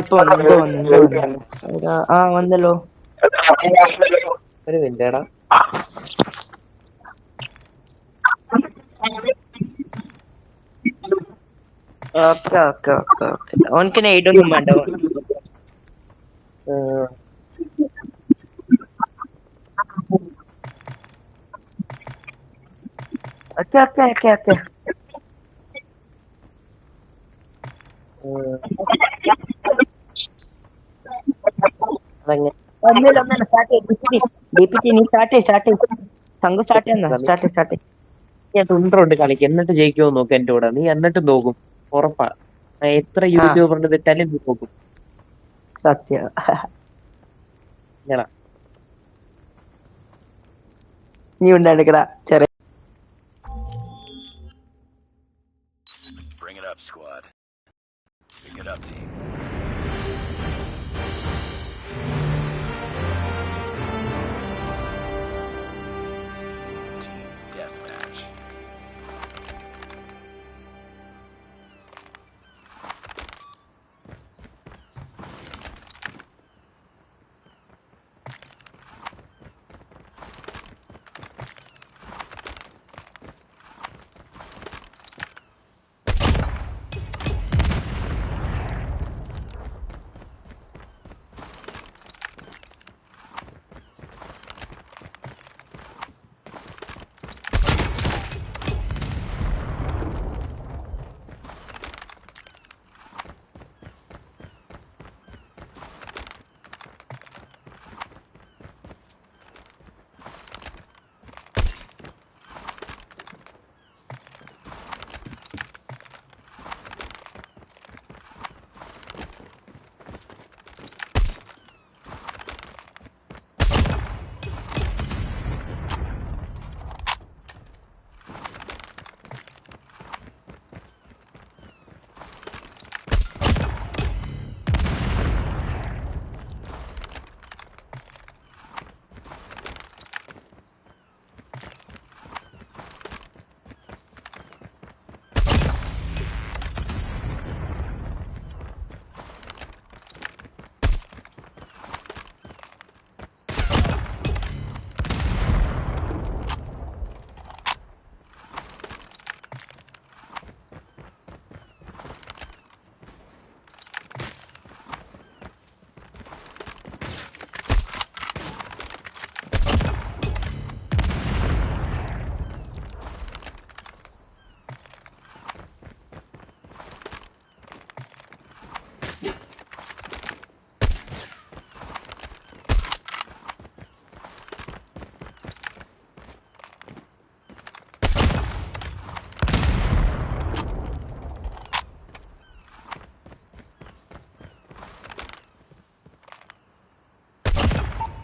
ഇപ്പൊ വന്നു. വന്നല്ലോ. ഒരു മിനിറ്റേടാ. ഓക്കെ. ഓനക്ക് നെയ്ഡൊന്നും വേണ്ട. ഓക്കെ. ഒന്നുമില്ല. സ്റ്റാർട്ട് തുണ്ടുണ്ട് കളിക്ക്, എന്നിട്ട് ജയിക്കുമോ നോക്ക് എന്റെ കൂടെ. നീ എന്നിട്ട് നോക്കും, ഉറപ്പാ. എത്ര യൂട്യൂബറിന്റെ തെറ്റാലും നീ നോക്കും. സത്യം. നീ ഉണ്ടായിരിക്കടാ ചെറിയ. Bring it up, squad. Pick it up, team. Team deathmatch.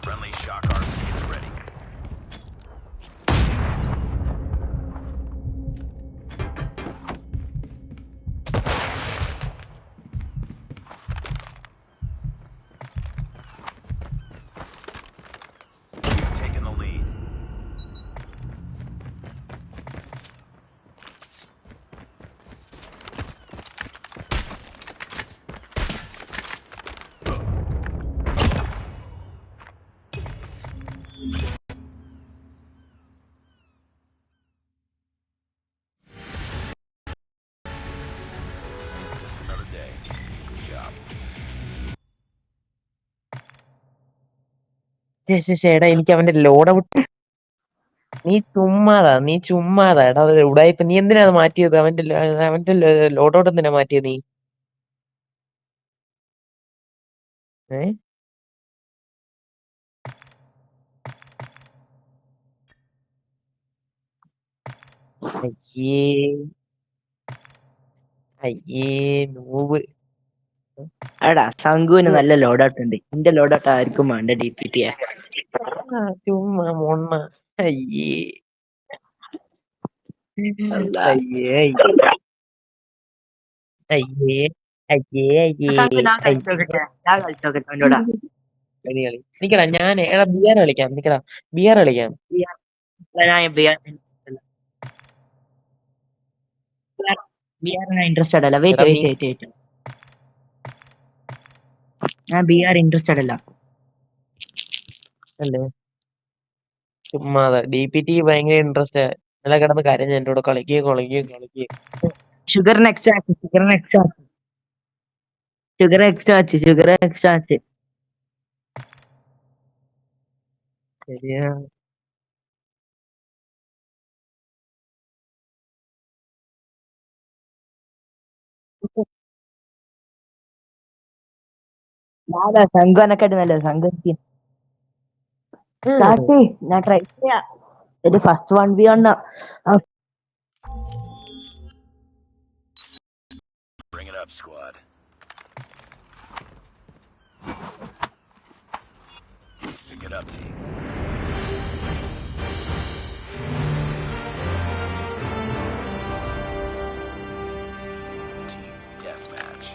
Friendly Shock RC is ready. We've taken the lead. Just another day. Good job. എടാ, എനിക്ക് അവന്റെ ലോഡ് ഔട്ട്. നീ ചുമ്മാതാ എടാ, ഉടായിപ്പ്. നീ എന്തിനാ അത് മാറ്റിയത്? അവന്റെ ലോഡ് ഔട്ട് എന്തിനാ മാറ്റിയത് നീ? അയ്യേ നൂബ്. എടാ സംഘുവിന് നല്ല ലോഡൗട്ട് ഉണ്ട്. എന്റെ ലോഡൗട്ട് ആർക്കും വേണ്ട. DPT ചുമ്മാ മൊണ്ണ. അയ്യേ അയ്യേ അയ്യേ അയ്യേ അയ്യേ നിക്കടാ. ഞാൻ എടാ ബിയർ കളിക്കാം. നിക്കടാ, ബിയർ കളിക്കാം. ഇൻട്രസ്റ്റഡ് അല്ല. വെയിറ്റ്. ഞാൻ BR ഇൻട്രസ്റ്റഡ് അല്ല. അല്ലേ ചുമ്മാതെ DPT ഭയങ്കര ഇൻട്രസ്റ്റ്. ഇന്നലെ കിടന്ന് കരഞ്ഞ് എന്റെ കൂടെ കളിക്കുക. Sugar next ആച്ച്, sugar extra ആച്ച്. ശരിയാ. സംഘം എന്നെക്കാട്ടി നല്ലത് സംഘം. ഞാൻ ട്രൈ ചെയ്യാം. ഒരു first 1v1. Bring it up, squad. Pick it up, team. Team deathmatch.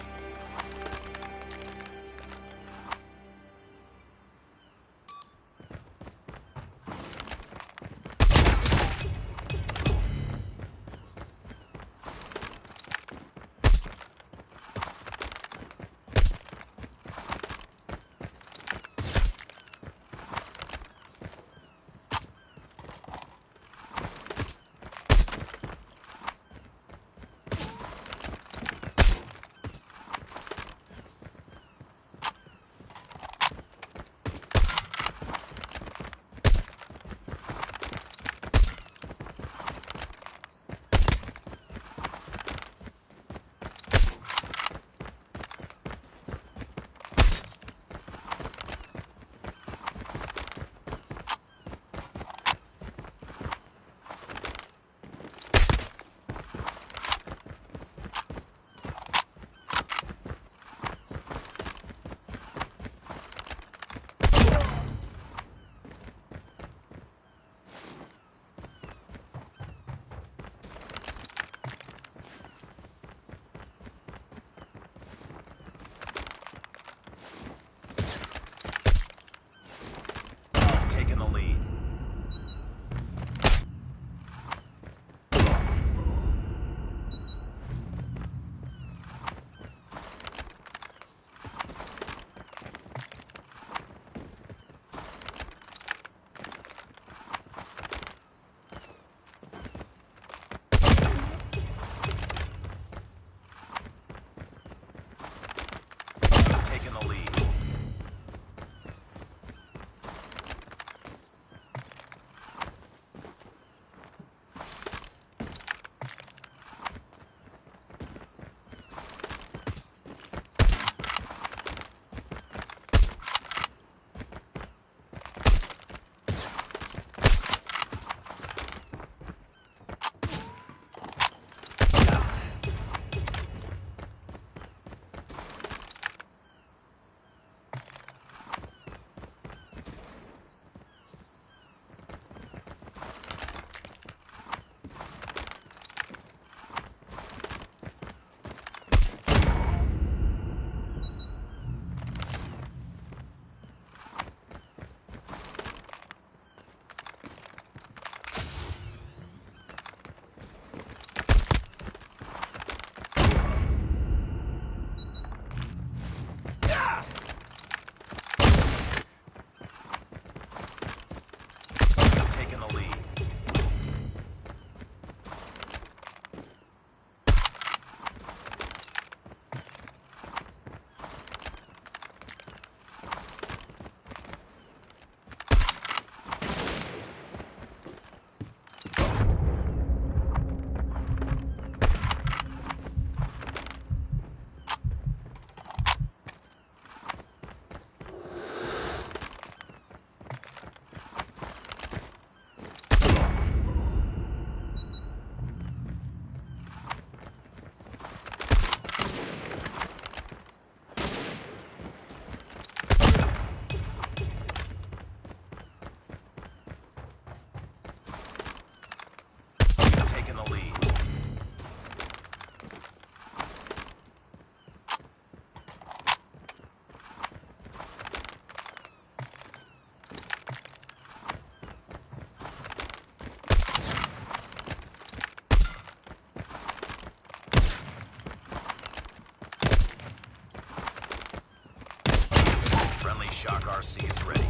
Shock RC is ready.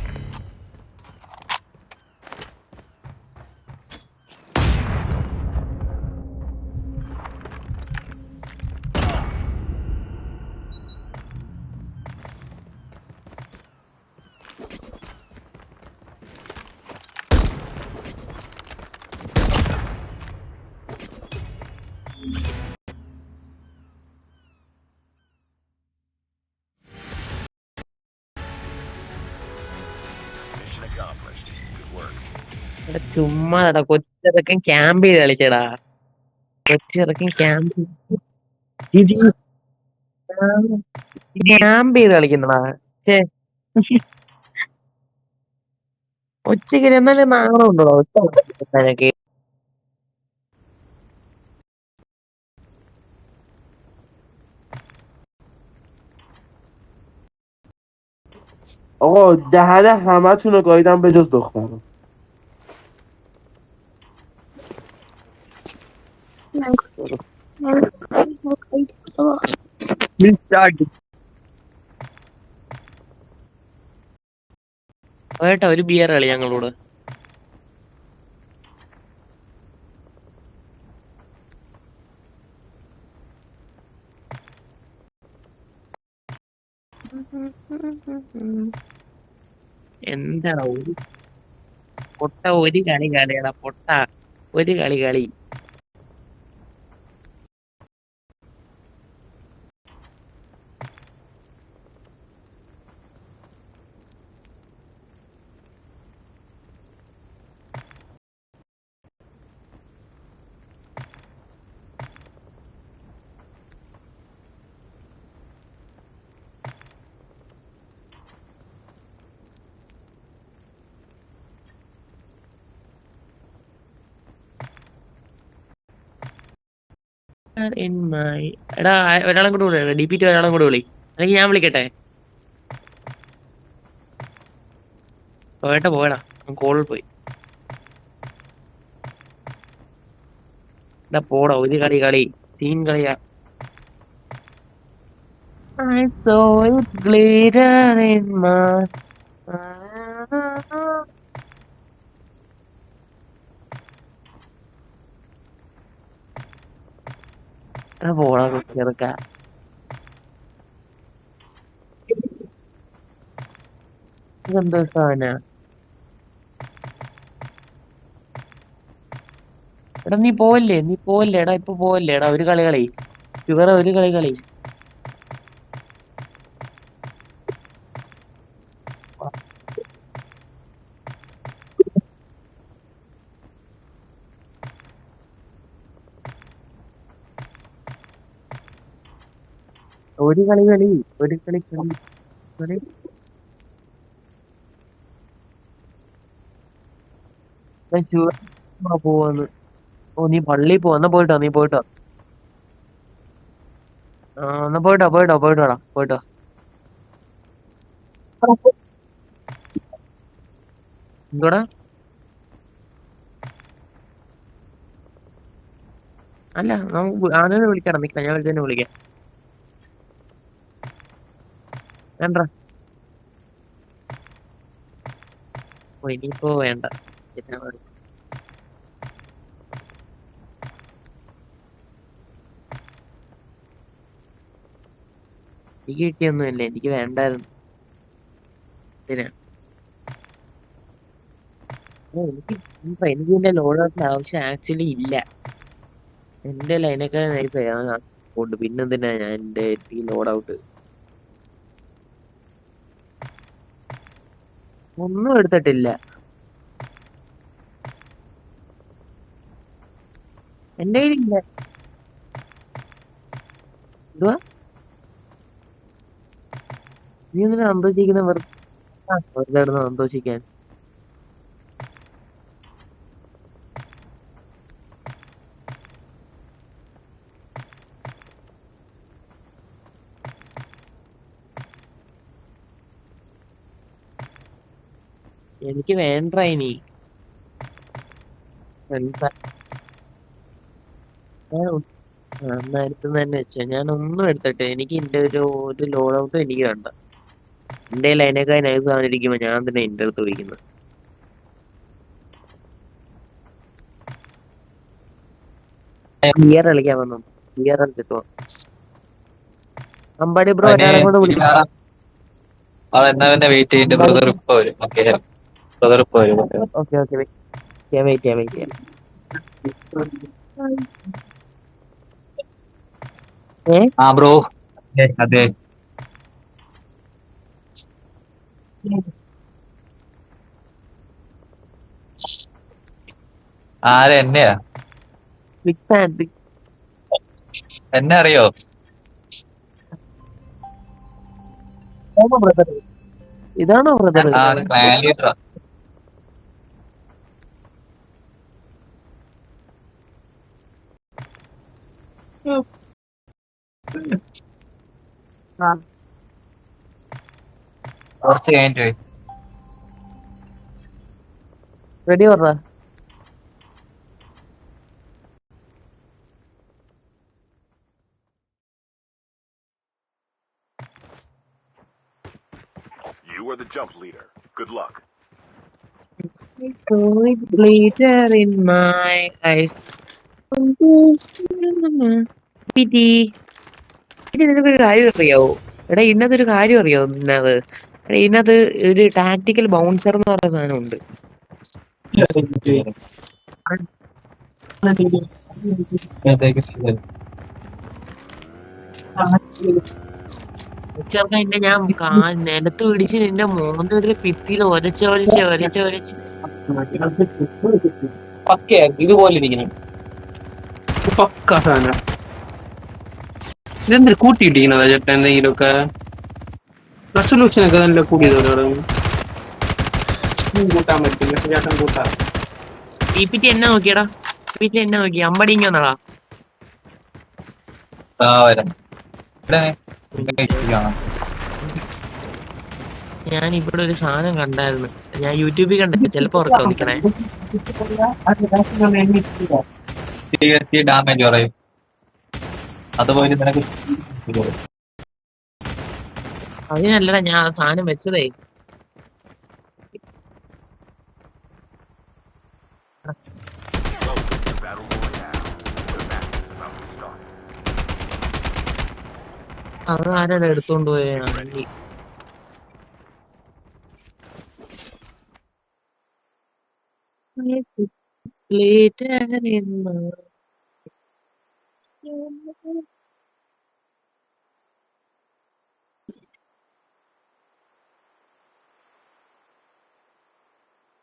Mission accomplished. Good work. എടാ ചുമ്മാടാ കൊച്ചിറക്കൻ ക്യാമ്പ് ചെയ്ത് കളിച്ചടാ. കൊച്ചിറക്കൻ ക്യാമ്പ് ക്യാമ്പ് ചെയ്ത് കളിക്കുന്നടാ. ഒറ്റയ്ക്ക് എന്നാലും നാളെ ഉണ്ടോ ഒറ്റ آقا دهن همتون رو گاییدم به جز دخترم. ഏട്ടാ ഒരു ബിയർ കളി ഞങ്ങളോട്. എന്താടാ ഒരു പൊട്ട ഒരു കളി കളിയടാ പൊട്ട ഒരു കളി കളി. എടാ ഒരാളും കൂടെ വിളി DPT ഒരാളും കൂടെ വിളി അല്ലെങ്കിൽ ഞാൻ വിളിക്കട്ടെ. പോയട്ടെ പോയടാ കോളിൽ പോയി. എടാ പോടാ ഒരു കളി കളി ടീം കളിയാ. I saw it glitter in my പോടാ ചെറുക്ക. ഇതെന്താ സാധന? എടാ നീ പോവല്ലേ എടാ ഇപ്പൊ പോവല്ലേ എടാ ഒരു കളി കളി ഷുഗർ ഒരു കളി കളി. ഒരു കളി കളി ഒരു കളി കളി കളി. പോവാന്ന്. ഓ നീ പള്ളി പോ എന്നാ പോയിട്ടോ നീ പോയിട്ടോ. എന്നാ പോയിട്ടോ പോയിട്ടോ. എന്തോടാ? അല്ല നമുക്ക് ആദ്യം വിളിക്കണം നിക്കാം ഞാൻ തന്നെ വിളിക്കാം. വേണ്ട ഇനിയിപ്പോ വേണ്ട. എനിക്ക് കിട്ടിയൊന്നുമില്ല എനിക്ക് വേണ്ടായിരുന്നു. എനിക്ക് എന്റെ ലോഡൗട്ടിന്റെ ആവശ്യം ആക്ച്വലി ഇല്ല. എന്റെ ലൈനൊക്കെ കൊണ്ട് പിന്നെന്തിനാ ഞാൻ എന്റെ ഈ ലോഡൗട്ട് ഒന്നും എടുത്തിട്ടില്ല. എന്റെ കയ്യിലില്ല. എന്തുവാ നീ എന്തിനാ സന്തോഷിക്കുന്ന? വെറുതെ ഇടുന്ന സന്തോഷിക്കാൻ. എനിക്ക് വേണ്ട ഇനി. എന്നാ എടുത്തു തന്നെ വെച്ചോ. ഞാൻ ഒന്നും എടുത്തിട്ട് എനിക്ക് എന്റെ ഒരു ലോഡ് ഔട്ടും എനിക്ക് വേണ്ട. എന്റെ അതിനേക്കാൾ നൈസ് സാധനം ഞാൻ തന്നെ എന്റെ അടുത്ത് വിളിക്കുന്നത്. ക്ലിയർ കളിക്കാൻ വന്നു. ക്ലിയർ കളിച്ചിട്ടോ അമ്പാടി ബ്രോ ഒരാളെ കൊണ്ട് വിളിക്കും. എന്നാ പിന്നെ വെയിറ്റ് ചെയ്തിട്ട് ബ്രദർ ഇപ്പൊ വരും. ഓക്കെ ബ്രദർ ഇപ്പൊ വരും. ഓക്കെ ഓക്കെ വെയിറ്റ് ചെയ്യാം. ആ ബ്രോ അതെ ആരെ എന്നെയാ? Big fan. എന്നെ അറിയോ? ഇതാണോ ബ്രദർ? ആ ക്ലാൻ ലീഡറാ. കുറച്ച് കഴിഞ്ഞിട്ട് പോയി. റെഡി പറഞ്ഞ You are the jump leader. Good luck. glitter in my eyes. നിനക്കൊരു കാര്യം അറിയാവോ? എടാ ഇന്നതൊരു കാര്യം അറിയാവോ? എടാ ഇതിനകത്ത് ഒരു ടാക്ടിക്കൽ ബൗൺസർ എന്ന് പറഞ്ഞ സാധനം ഉണ്ട്. എന്റെ ഞാൻ നിലത്ത് പിടിച്ച് നിന്റെ മോന്തൊരു ഭിത്തിയിൽ ഒരച്ച് ഇതുപോലെ ഇരിക്കണം. പക്ക സാധനം. ഇതെന്തൊരു കൂട്ടിയിട്ടിരിക്കണതാ ചേട്ടാ? എന്തെങ്കിലുമൊക്കെ റെസൊല്യൂഷൻ ഒക്കെ നല്ല കൂടിയതോടെ കൂട്ടാൻ പറ്റില്ല ചേട്ടൻ കൂട്ടാ. DPT എന്നെ നോക്കിയടാ. DPT എന്നെ നോക്കി അമ്പടി ഇങ്ങന്നാടാ. ഞാൻ ഇവിടെ ഒരു സാധനം കണ്ടായിരുന്നു. ഞാൻ യൂട്യൂബിൽ കണ്ടിട്ട് ചിലപ്പോ ഉറക്കം നിൽക്കണേ. ഡാമേജ് പറയും. അതുപോലെ നിനക്ക് അതിനല്ലടാ ഞാൻ ആ സാധനം വെച്ചതേ. Welcome to Battle Royale. The match is about to start. അത് ആരാണ് എടുത്തോണ്ട് പോയി?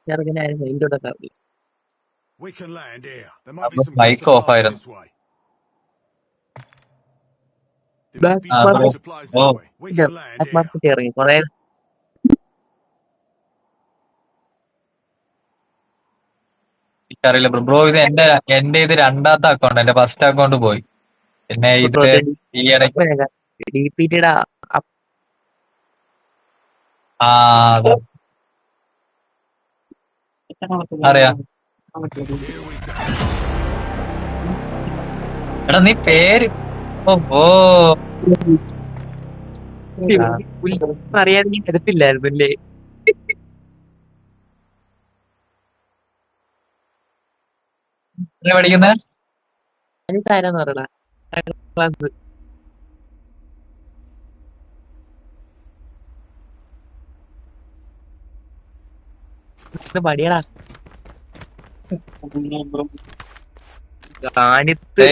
ചെറുക്കനായിരുന്നു ഇന്ത്യയുടെ We can land here. There might be some Mic good off supplies iron. this way. There might be some good supplies this way. We can land here. Market ഇറങ്ങി കൊറേ. അറിയില്ല bro. ഇത് എന്റെ ഇത് രണ്ടാമത്തെ അക്കൗണ്ട്. എന്റെ ഫസ്റ്റ് അക്കൗണ്ട് പോയി. പിന്നെ ഇത് ഈ ഇടയ്ക്ക് DPTയുടെ ആ അറിയാം. എടാ നീ പേര് അറിയാൻ നീ എടുത്തില്ലായിരുന്നു അല്ലേ? പഠിക്കുന്ന എനിക്കാരാന്ന് പറയടാ ക്ലാസ്. പടിയടാ കാണിത്ത്.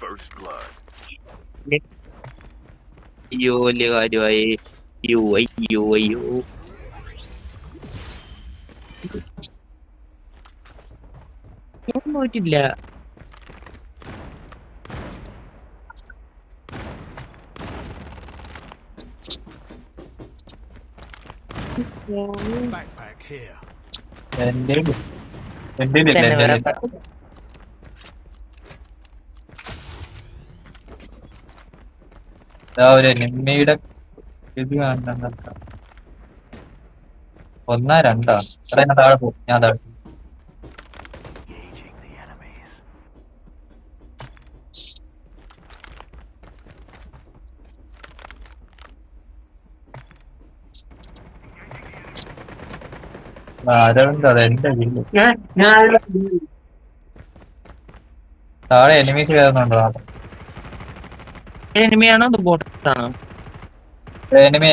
First blood. അയ്യോ വലിയ കാര്യമായി. അയ്യോ ഞാൻ പോയിട്ടില്ല. Backpack here. എന്റെ ഒരു നിമ്മയുടെ ഇത് കാണണ്ട. 1 2 ഞാൻ താഴെ പോകും. ഞാൻ താഴെ Engaging the enemies. അരവിന്ദ് അത് എന്റെ കില്ല്. ഞാൻ താഴെ എനിമീസ് കയറുന്നുണ്ടോ? എനിമിയാണോ അത് ബോട്ടാണോ? എനിമി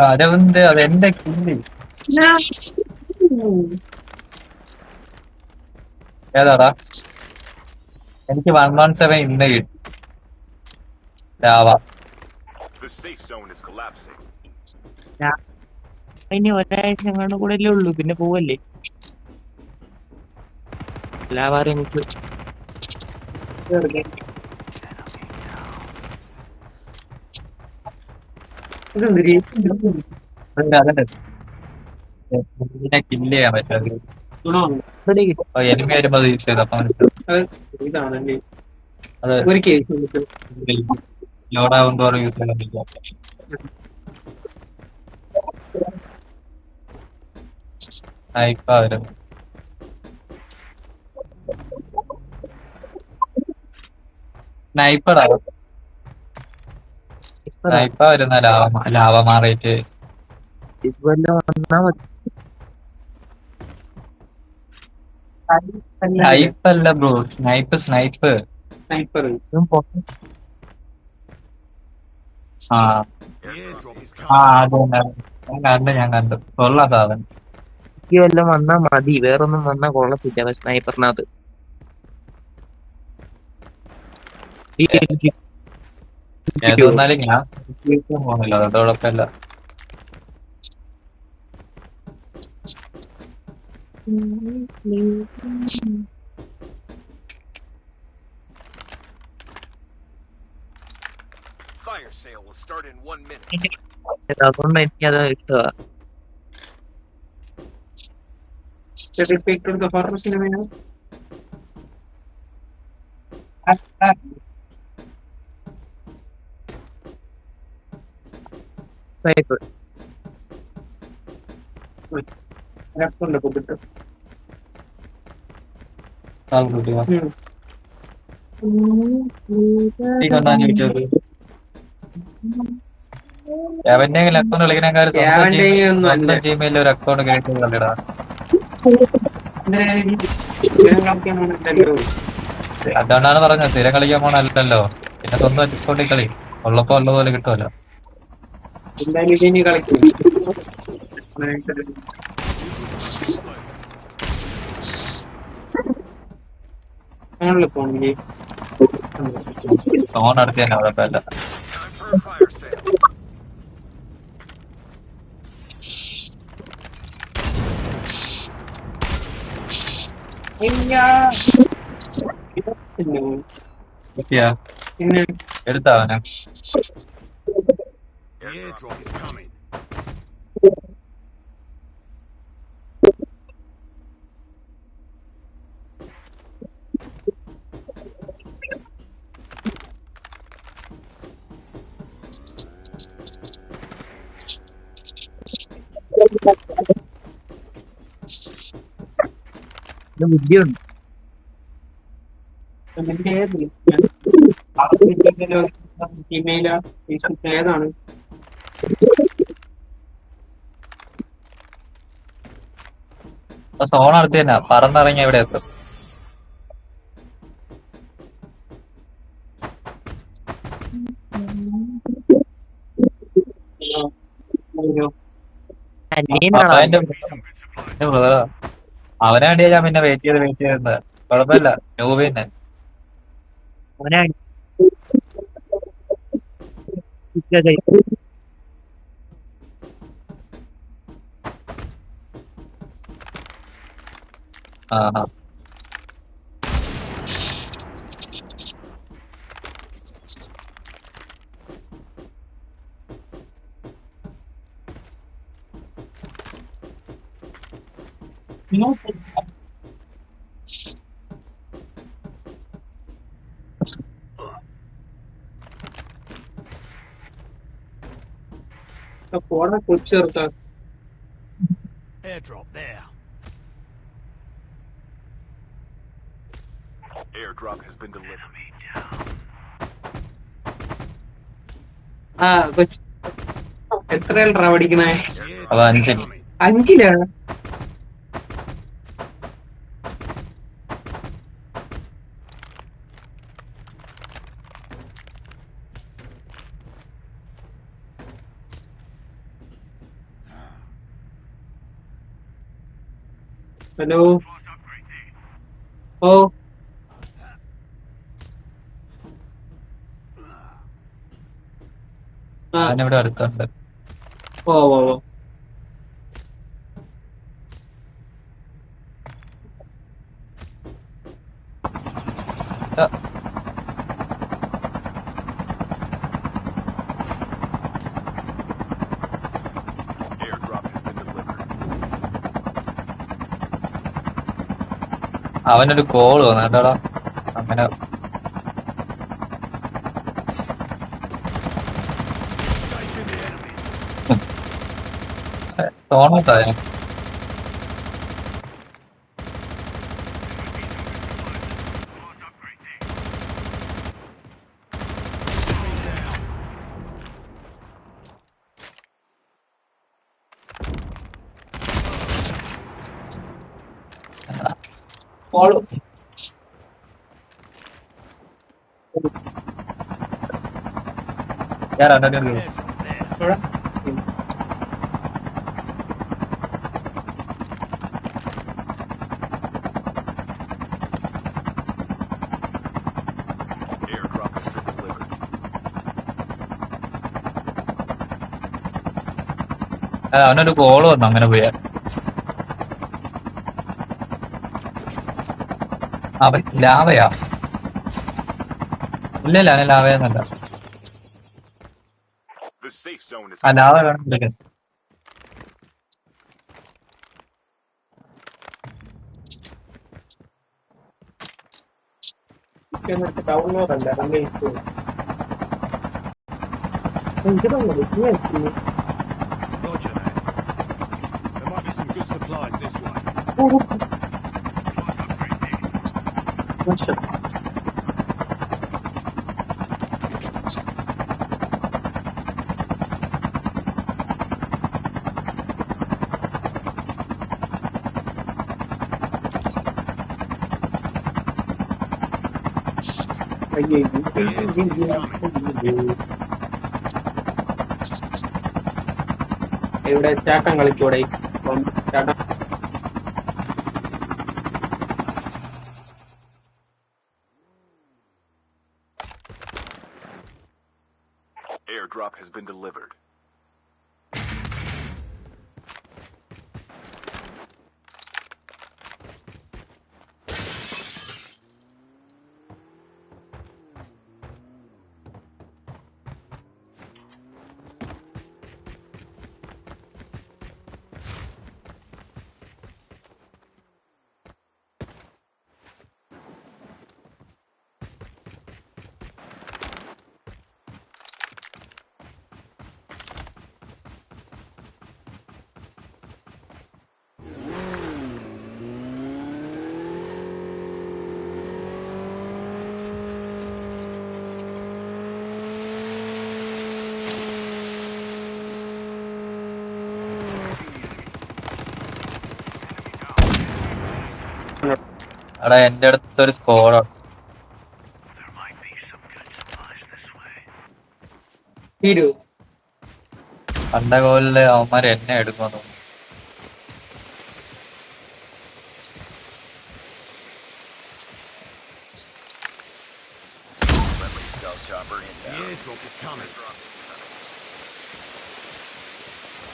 അരവിന്ദ് അത് എന്റെ കില്ല്. ഏതാടാ? എനിക്ക് 117 ഇന്ന് കിട്ടി. Lava The safe zone is collapsing. ഇനി ഒരാഴ്ച അങ്ങോട്ട് കൂടെ അല്ലേ ഉള്ളൂ, പിന്നെ പോവല്ലേ. എല്ലാവരും എനിക്ക് കില്ല് ചെയ്യാൻ പറ്റാതെ ഇവിടെ കിട്ടും. എനിമി വരുമ്പോ അത് യൂസ് ചെയ്തപ്പോ മനസ്സിലാവും. ഇതാണല്ലേ അത് ഒരു കേസ് ലോഡാവും തോറും യൂസ് ചെയ്യാൻ പറ്റില്ല. ഇപ്പൊ വരും. സ്നൈപ്പറാ സ്നൈപ്പർ വരുന്ന ലാവ മാറിയിട്ട് ഇതുവല്ലോ വന്നാ മതി. സ്നൈപ്പ് അല്ല ബ്രോ, സ്നൈപ്പ് സ്നൈപ്പർ ഇതും പൊട്ടൻ. ആ The airdrop is അത് coming. തന്നെ. ഞാൻ കണ്ടു കൊള്ളാം സാധനം. എനിക്ക് വല്ലതും വന്നാ മതി, വേറൊന്നും വന്നാ കൊള്ളത്തില്ല. സ്നൈപ്പറിനകത്ത് ഏത് വന്നാലും ഞാൻ പോകുന്നില്ല, അതുകൊണ്ട് കുഴപ്പമില്ല. Fire sale will start in 1 minute. അതുകൊണ്ട് എനിക്കത് ഇഷ്ടമാ. സിനിമയാണ്. സ്നൈപ്പർ എവന്റെങ്കിലും അക്കൗണ്ട് കളിക്കണേക്കാൾ എവന്റെയൊന്നും അല്ല. സ്വന്തം ജിമെയിലിൽ ഒരു അക്കൗണ്ട് ക്രിയേറ്റ് ചെയ്ത് കളിടാ. അതുകൊണ്ടാണ് പറഞ്ഞത് സ്ഥിരം കളിക്കാൻ പോണല്ലോ, പിന്നെ സ്വന്തം അക്കൗണ്ടിൽ കളി ഉള്ളപ്പോ ഉള്ളതുപോലെ കിട്ടുമല്ലോ. എന്തായാലും ഇനി കളിക്കും. ഫോണിൽ പോണെങ്കിൽ ഫോൺ അടുത്ത് തന്നെ കുഴപ്പമില്ല. Time for a fire sale. കിട്ടിയാ പിന്നെ എടുത്താവനെ. The airdrop is coming. ബുദ്ധിയുണ്ട്. ഇമെയിലാ ഫേസ്ബുക്ക് ഏതാണ്? സോൺ അടുത്ത് തന്നെ, പറന്നിറങ്ങി എവിടെ എത്തും. അനിയനാണ് അവനെ വേണ്ടിയാ ഞാൻ പിന്നെ വെയിറ്റ് ചെയ്ത് കുഴപ്പമില്ല. നൂബ് തന്നെ. അവനാണ്. ആ പോടാ കൊച്ചേർത്താ. Airdrop there. Airdrop has been delivered. ആ കൊച്ചി എത്രയാ പഠിക്കണേ? അത് 5 5-ലാ? ഹലോ. ഓ ആ ഞാനിവിടെ അടുത്തുണ്ട്. ഓ ഓ ഓ. ആ, Airdrop has been delivered. അവനൊരു കോൾ വന്നു കേട്ടോടാ. അങ്ങനെ Engaging the enemy. തോന്നത്തായ കോൾ ഞാൻ രണ്ടു Airdrop there. Airdrop has been delivered. അവനൊരു കോൾ വന്നു അങ്ങനെ പോയാ. അവൻ ലാവയാ? ഇല്ല അവൻ ലാവയെന്നല്ല. The safe zone is ആ ലാവ വേണം വിളിക്കാൻ. ഡൗൺലോഡ് അല്ല Roger that. There might be some good supplies this way. ഇവിടെ ചാട്ടം കളിക്കൂടെ? ചാട്ടം Airdrop has been delivered. എടാ എന്റെ അടുത്തൊരു സ്കോഡ് തീരൂ. പണ്ട കോലില് അവന്മാര് എന്നെ എടുക്കുന്നു. The airdrop is coming.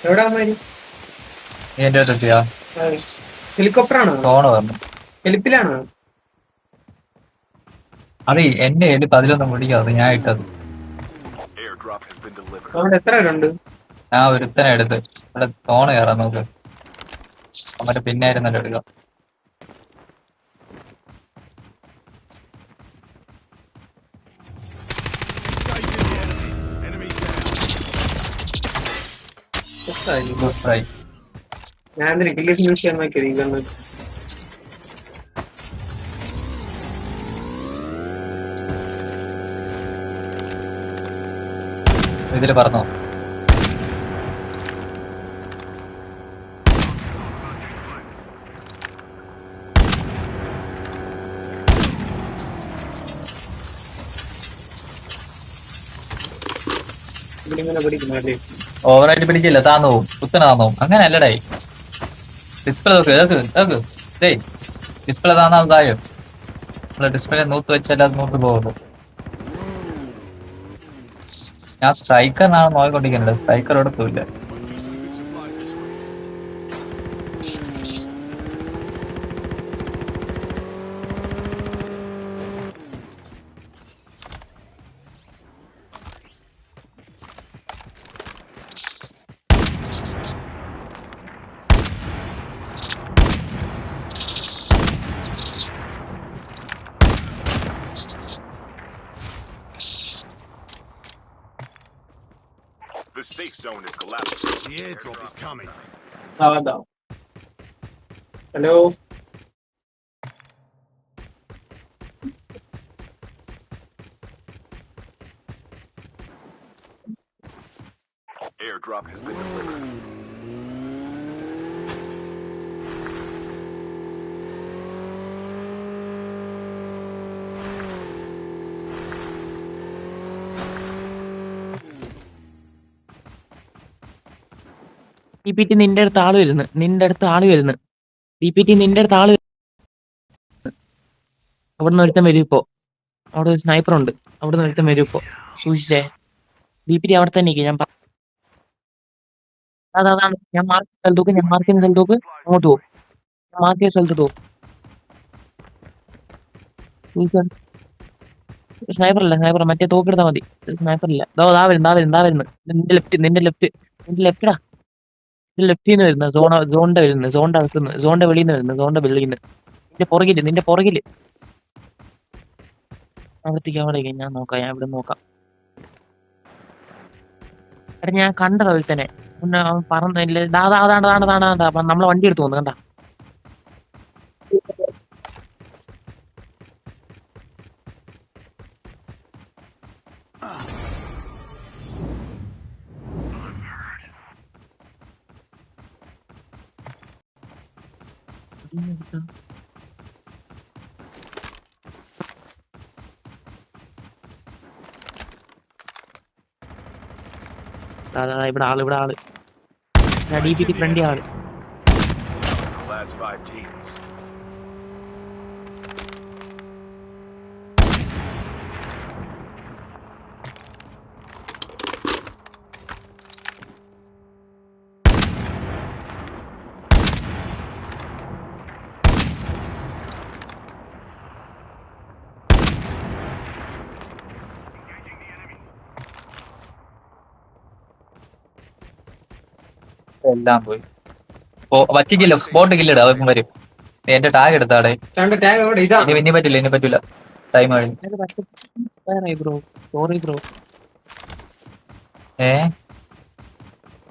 എവിടാ മാരി? നീ എന്റെ അടുത്തെത്തിയാ? ഹെലികോപ്റ്ററാണോ? ഫോണ് വന്നു. ഹെലിപ്പിലാണോ? അത് എന്റെ കയ്യില് 11 പിടിക്കാതെ ഞാൻ ഇട്ടത്. Airdrop has been delivered. അവിടെ എത്ര പേരുണ്ട്? ഞാൻ ഒരുത്തനെ എടുത്ത് ഇവിടെ തോണ കയറാൻ നോക്ക്. അവന്മാര് പിന്നെ ആയിരുന്നല്ലോ എടുക്കുക. Engaging the enemies. Enemies down. Try. ഞാൻ കില്ലേഷൻ യൂസ് ചെയ്യാൻ നോക്കിയത് ഈ ഗണ്ണ്. ഇതില് പറഞ്ഞോ. ഇവിടെ ഇങ്ങനെ പിടിക്കുന്നല്ലേ. ഓവറായിട്ട് പിടിക്കില്ല, താന്നു പോവും, കുത്തന താന്നു പോവും. അങ്ങനെ അല്ലടേ. ഡിസ്പ്ലേ നോക്ക്. ഡേയ് ഡിസ്പ്ലേ താന്നാ തായോ. നമ്മള് ഡിസ്പ്ലേ നൂത്ത് വെച്ചാൽ അത് നൂത്ത് പോകുള്ളൂ. ഞാൻ സ്ട്രൈക്കറിനാണ് നോക്കിക്കൊണ്ടിരിക്കുന്നത്. സ്ട്രൈക്കർ എടുക്കില്ല. Might be some good supplies this way. The safe zone is collapsing. The airdrop is coming. അതാ. Hello. Airdrop has been delivered. DPT നിന്റെ അടുത്ത് ആള് വരുന്നു. DPT നിന്റെ അടുത്ത് ആള് അവിടുന്ന് ഒരുത്തൻ വരും ഇപ്പോ. അവിടെ ഒരു സ്നൈപ്പർ ഉണ്ട്. അവിടുന്ന് ഒരുത്തൻ വരും ഇപ്പോ. സൂക്ഷിച്ചേ. DPT അവിടെ തന്നെ നിൽക്കും. അതാണ് ഞാൻ മാർക്ക് ചെയ്യുന്ന സ്ഥലത്തോക്ക് അങ്ങോട്ട് പോകും. മാർക്ക് ചെയ്ത സ്ഥലത്തോട്ട് പോകും. സ്നൈപ്പർ മറ്റേ തോക്കെടുത്താ മതി. സ്നൈപ്പർ ഇല്ല. ദാ വരുന്നു. നിന്റെ ലെഫ്റ്റിടാ. ലെഫ്റ്റിന്ന് വരുന്ന സോണിന്റെ അകത്തുനിന്ന്, സോണിന്റെ വെളിയിൽ നിന്ന് നിന്റെ പുറകില് അവിടേക്ക് ഞാൻ ഇവിടെ നോക്കാം. എടാ ഞാൻ കണ്ടതാ ഒരുത്തനെ. പിന്നെ അവൻ പറഞ്ഞില്ല. നമ്മളെ വണ്ടി എടുത്തു പോകുന്നു കണ്ടാ. ഇവിടെ ആള് DPT ഫ്രണ്ടി ആള്. The last 5 teams. എല്ലാം പോയി. വച്ചിക്കില്ല, സ്പോട്ട് കില്ലിട. അവർക്കും വരും. എന്റെ ടാഗ് എടുത്താടെ. ടാഗ് അവിടെ ഇതാ. ഇനി പറ്റൂല. ടൈം കഴിഞ്ഞു. Bro sorry bro.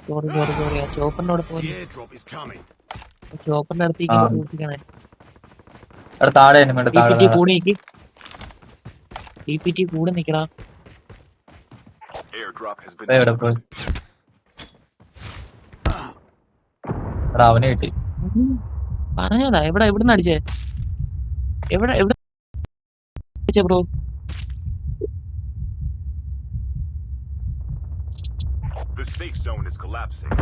സോറി. ചോപ്പറിനോട് The airdrop is coming. ചോപ്പറിന്റെ അടുത്തേക്ക് സൂക്ഷിക്കണേ. അവിടെ താഴെ DPT കൂടെ നിക്കടാ. Airdrop has been എവിടെ പോയി? അവനെ കിട്ടി. പറഞ്ഞതാ. എവിടുന്ന് അടിച്ചേ? എവിടെ bro? The safe zone is collapsing.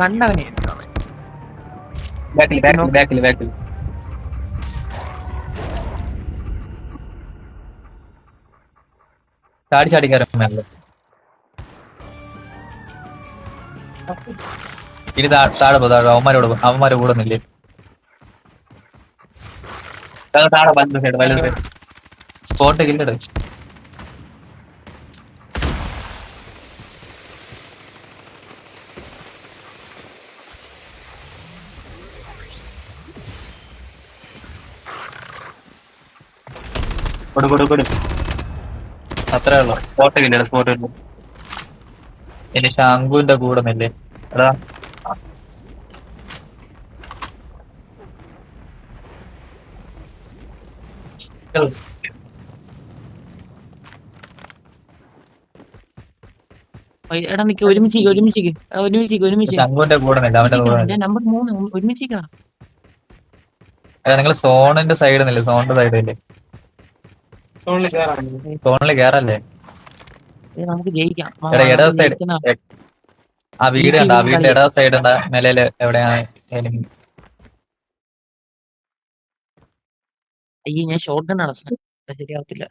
കണ്ടവനെ. ബാക്കിൽ ചാടി കയറും മേലെ. ഇനി താഴെ അവന്മാരെ കൂടുന്നില്ലേ? താഴെ വലത് സ്പോട്ട് കില്ലട്. കൊടു. അത്രേ ഉള്ളു. സ്പോട്ട് കിട്ടില്ല, സ്പോട്ട് കിട്ടും. ഇനി ശംഖുവിന്റെ കൂടെ നില്ലേ എടാ. എടാ നിക്ക്, ഒരുമിച്ച് ശംഖുവിന്റെ കൂടെ നില്ല, അവന്റെ കൂടെ നില്ല. ഞാൻ നമ്പർ 3 ഒരുമിച്ചിരിക്കണം. നിങ്ങൾ സോണിന്റെ സൈഡ് നില്ലേ, സോണിന്റെ സൈഡ് ഇല്ലേ, സോണില് കേറല്ലേ. നമുക്ക് ജയിക്കാം. എടാ ഇട സൈഡ്, ആ വീട് കണ്ട, ആ വീടിന്റെ ഇട സൈഡ് ഉണ്ട്, നിലയില് എവിടെയാണ് enemy. അയ്യേ, ഞാൻ ഷോട്ട് ഗൺ അടച്ചു, ശരിയാവത്തില്ല.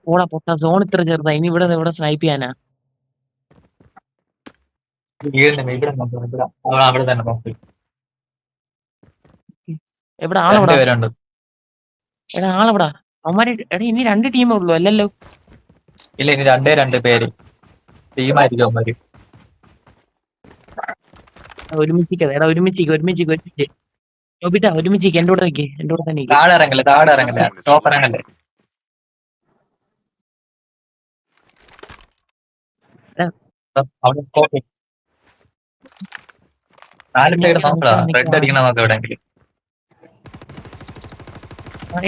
പോടാ പൊട്ടാ, സോൺ ഇത്ര ചെറുതാ, ഇനി ഇവിടെ സ്നൈപ്പ് ചെയ്യാനാ. ഇവിടെ അവിടെ തന്നെ നോക്കി. എവിടെ ആളെവിടാ? രണ്ടുപേരുണ്ട്. എടാ ആളെവിടാ? അവന്മാര് എടാ ഇനി 2 ടീമേ ഉള്ളൂ അല്ലല്ലോ? ഇല്ല, ഇനി രണ്ട് പേര് ടീമായിരിക്കും അവന്മാര്. ഒരുമിച്ചിരിക്കാതെ, എടാ ഒരുമിച്ചിരിക്കും. നോബിട്ടാ ഒരുമിച്ചിരിക്കും, എന്റെ കൂടെ നിൽക്കേ, എന്റെ കൂടെ തന്നെ നിക്ക്. താഴെ ഇറങ്ങല്ലേ, ടോപ്പ് ഇറങ്ങല്ലേ. അവിടെ സ്കോപ്പ് 4 സൈഡ് നോക്കടാ, റെഡ് അടിക്കണ നോക്കാം എവിടെയെങ്കിലും.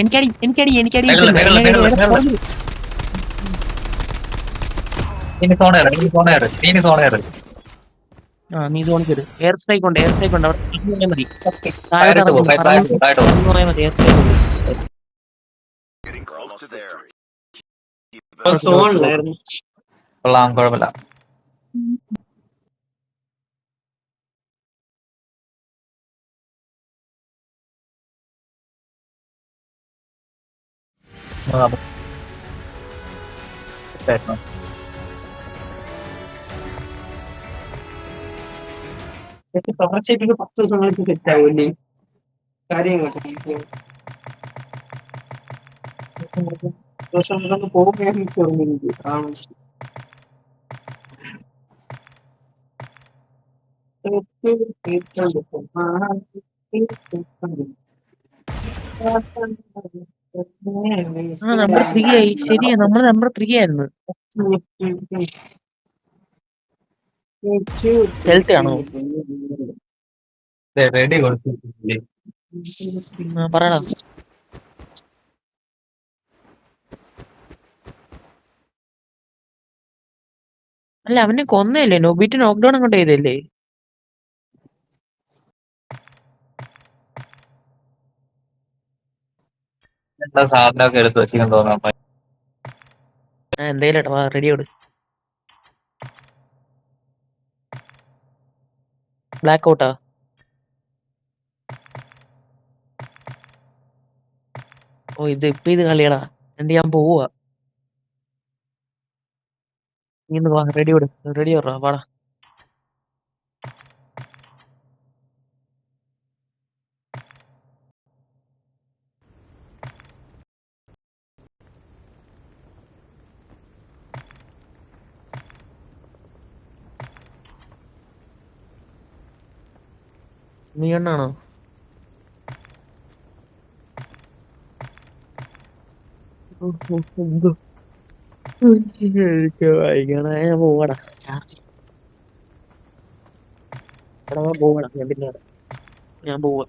എനിക്കടി ഇനി സോൺ കയറ്. ആ നീ സോണിൽ കയറി. എയർ സ്ട്രൈക്ക് ഉണ്ട് അവിടെ പോയാൽ മതി. താഴോട്ട് പോ. പോയാൽ മതി, എയർ സ്ട്രൈക്ക് ഉണ്ട്. Getting close to there. കൊള്ളാം, കുഴപ്പമില്ല. തുടർച്ചയായിട്ട് 10 ദിവസം കളിച്ച് സെറ്റാവൂല്ലേ കാര്യങ്ങളൊക്കെ. ദിവസം പോകുമ്പോൾ എനിക്ക് നമ്പർ 3 ആയി. ശരിയാ, നമ്മള് നമ്പർ 3 ആയിരുന്നു. ഹെൽത്ത് ആണോ? റെഡി കൊടുത്തില്ലേ? പറയടാ. അല്ല അവനെ കൊന്നല്ലേ, നോബിറ്റ് നോക്ക്ഡൌൺ അങ്ങോട്ട് ചെയ്തല്ലേ? എന്താ സാധനമൊക്കെ എടുത്ത് വെച്ചിരിക്കാൻ തോന്നാം. എന്തേലും റെഡി ആവും. ബ്ലാക്ക് ഔട്ടാ? ഓ ഇത് കളിയടാ. എന്ത് ഞാൻ പോവാ. നീ വാ, റെഡി വാടാ. നീ എണ്ണാണോ? ഞാൻ പോവാടാ. ചാർജ് പോവാടാ, ഞാൻ പോവാ.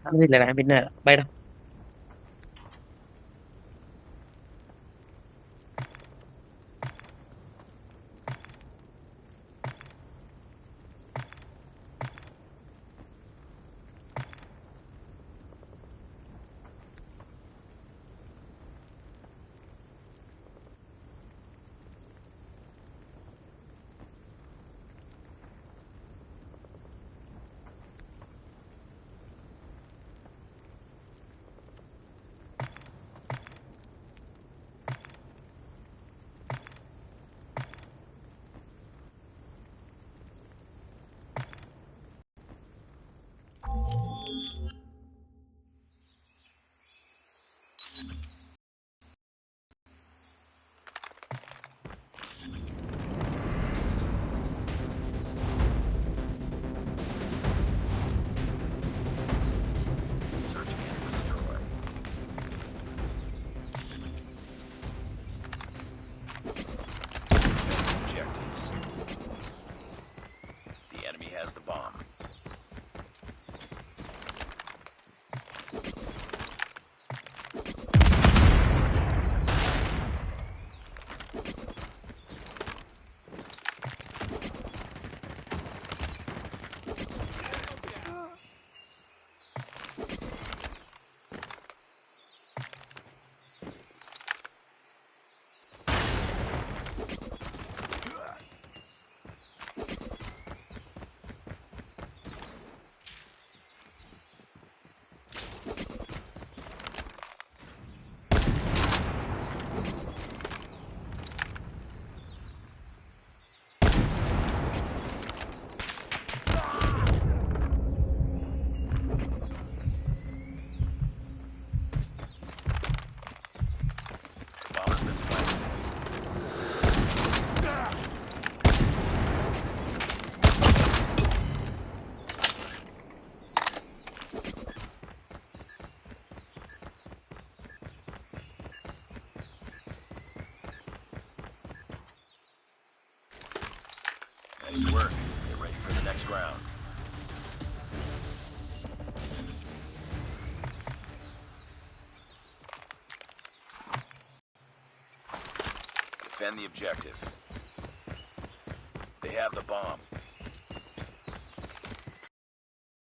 അതില്ല, ഞാൻ പിന്നെ ബൈഡാ. work. Get ready for the next round. Defend the objective. They have the bomb.